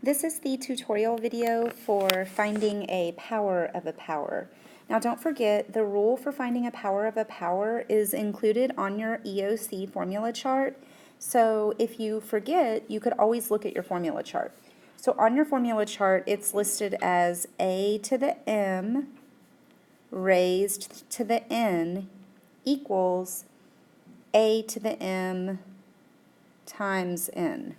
This is the tutorial video for finding a power of a power. Now don't forget, the rule for finding a power of a power is included on your Eoc formula chart. So if you forget, you could always look at your formula chart. So on your formula chart, it's listed as a to the m raised to the n equals a to the m times n.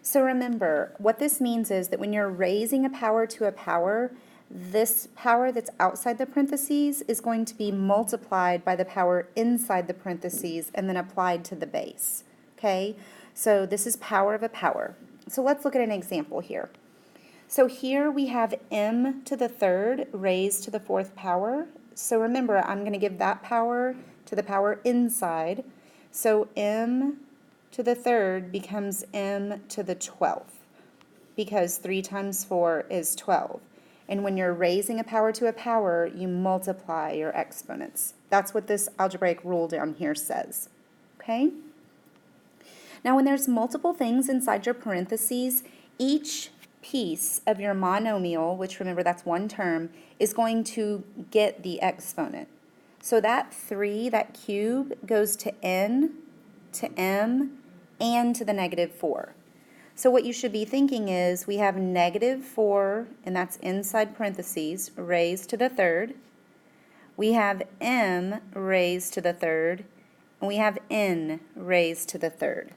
So remember, what this means is that when you're raising a power to a power, this power that's outside the parentheses is going to be multiplied by the power inside the parentheses and then applied to the base. Okay? So this is power of a power. So let's look at an example here. So here we have m to the third raised to the fourth power. So remember, I'm going to give that power to the power inside. So m to the third becomes m to the 12th, because 3 times 4 is 12. And when you're raising a power to a power, you multiply your exponents. That's what this algebraic rule down here says. Okay? Now when there's multiple things inside your parentheses, each piece of your monomial, which remember that's one term, is going to get the exponent. So that 3, that cube, goes to n, to m, and to the negative 4. So what you should be thinking is we have negative 4, and that's inside parentheses, raised to the third. We have m raised to the third, and we have n raised to the third.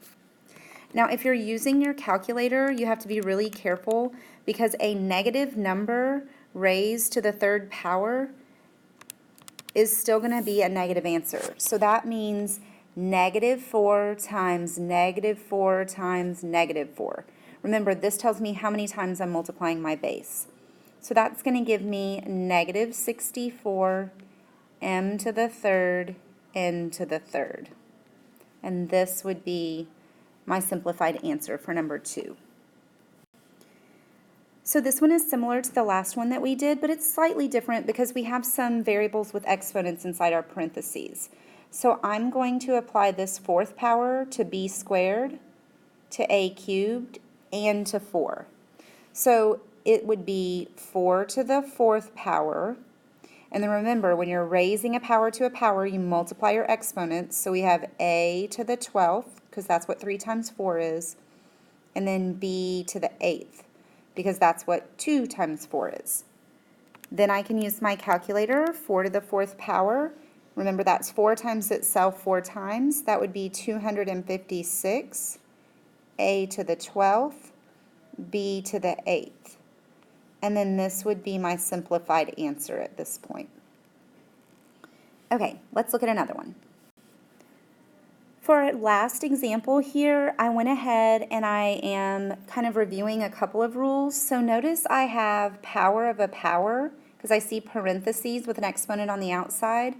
Now if you're using your calculator, you have to be really careful because a negative number raised to the third power is still going to be a negative answer. So that means negative 4 times negative 4 times negative 4. Remember, this tells me how many times I'm multiplying my base. So that's going to give me negative 64 m to the third n to the third. And this would be my simplified answer for number 2. So this one is similar to the last one that we did, but it's slightly different because we have some variables with exponents inside our parentheses. So I'm going to apply this fourth power to b squared, to a cubed, and to 4. So it would be 4 to the fourth power. And then remember, when you're raising a power to a power, you multiply your exponents. So we have a to the 12th, because that's what 3 times 4 is, and then b to the 8th, because that's what 2 times 4 is. Then I can use my calculator, 4 to the fourth power. Remember, that's 4 times itself 4 times. That would be 256, a to the 12th, b to the 8th. And then this would be my simplified answer at this point. Okay, let's look at another one. For our last example here, I went ahead and I am kind of reviewing a couple of rules. So notice I have power of a power because I see parentheses with an exponent on the outside.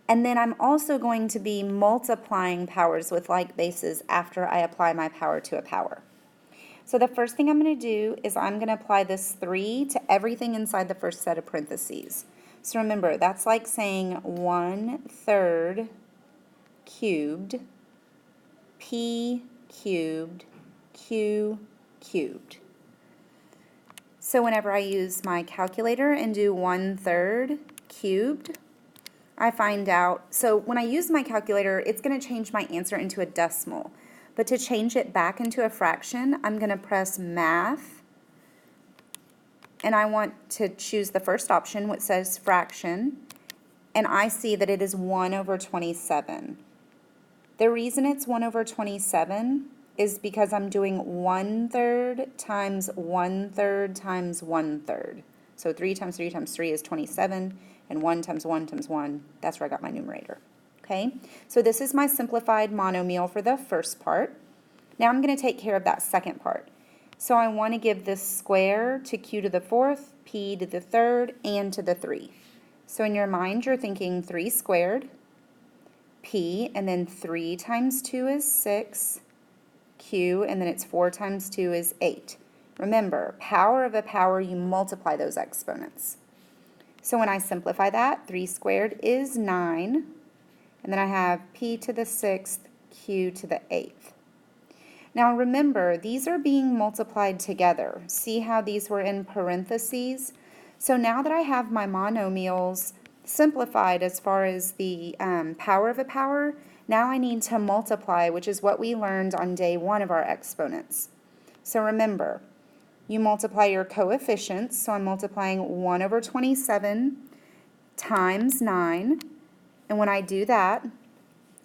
And then I'm also going to be multiplying powers with like bases after I apply my power to a power. So the first thing I'm going to do is I'm going to apply this 3 to everything inside the first set of parentheses. So remember, that's like saying 1/3 cubed, p cubed, q cubed. So whenever I use my calculator and do 1/3 cubed, I find out, so when I use my calculator, it's going to change my answer into a decimal. But to change it back into a fraction, I'm going to press math, and I want to choose the first option, which says fraction, and I see that it is 1 over 27. The reason it's 1 over 27 is because I'm doing 1/3 times 1/3 times 1/3. So 3 times 3 times 3 is 27, and 1 times 1 times 1, that's where I got my numerator. Okay, so this is my simplified monomial for the first part. Now I'm going to take care of that second part. So I want to give this square to q to the fourth, p to the third, and to the 3. So in your mind, you're thinking 3 squared, p, and then 3 times 2 is 6, q, and then it's 4 times 2 is 8. Remember, power of a power, you multiply those exponents. So when I simplify that, 3 squared is 9, and then I have p to the 6th, q to the 8th. Now remember, these are being multiplied together. See how these were in parentheses? So now that I have my monomials simplified as far as the power of a power, now I need to multiply, which is what we learned on day 1 of our exponents. So remember, you multiply your coefficients, so I'm multiplying 1 over 27 times 9, and when I do that,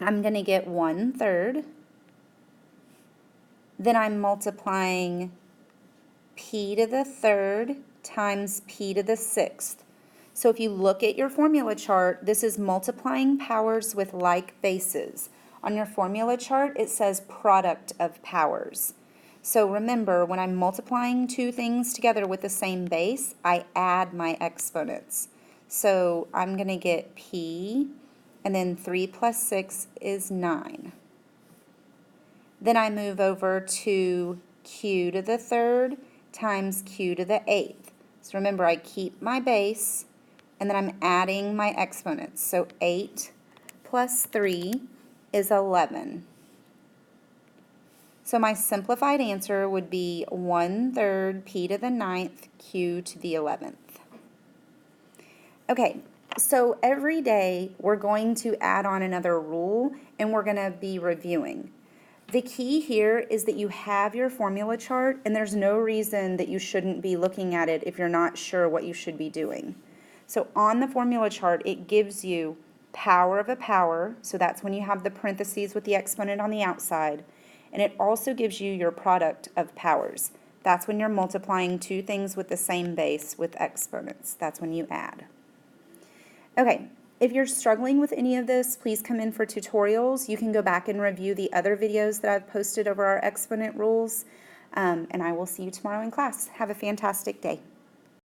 I'm going to get 1/3. Then I'm multiplying p to the 3rd times p to the 6th. So if you look at your formula chart, this is multiplying powers with like bases. On your formula chart, it says product of powers. So remember, when I'm multiplying two things together with the same base, I add my exponents. So I'm going to get p, and then 3 plus 6 is 9. Then I move over to q to the 3rd times q to the 8th. So remember, I keep my base, and then I'm adding my exponents. So 8 plus 3 is 11. So my simplified answer would be 1/3 p to the 9th q to the 11th. Okay, so every day we're going to add on another rule, and we're going to be reviewing. The key here is that you have your formula chart, and there's no reason that you shouldn't be looking at it if you're not sure what you should be doing. So on the formula chart, it gives you power of a power, so that's when you have the parentheses with the exponent on the outside, and it also gives you your product of powers. That's when you're multiplying two things with the same base with exponents. That's when you add. Okay. If you're struggling with any of this, please come in for tutorials. You can go back and review the other videos that I've posted over our exponent rules, and I will see you tomorrow in class. Have a fantastic day.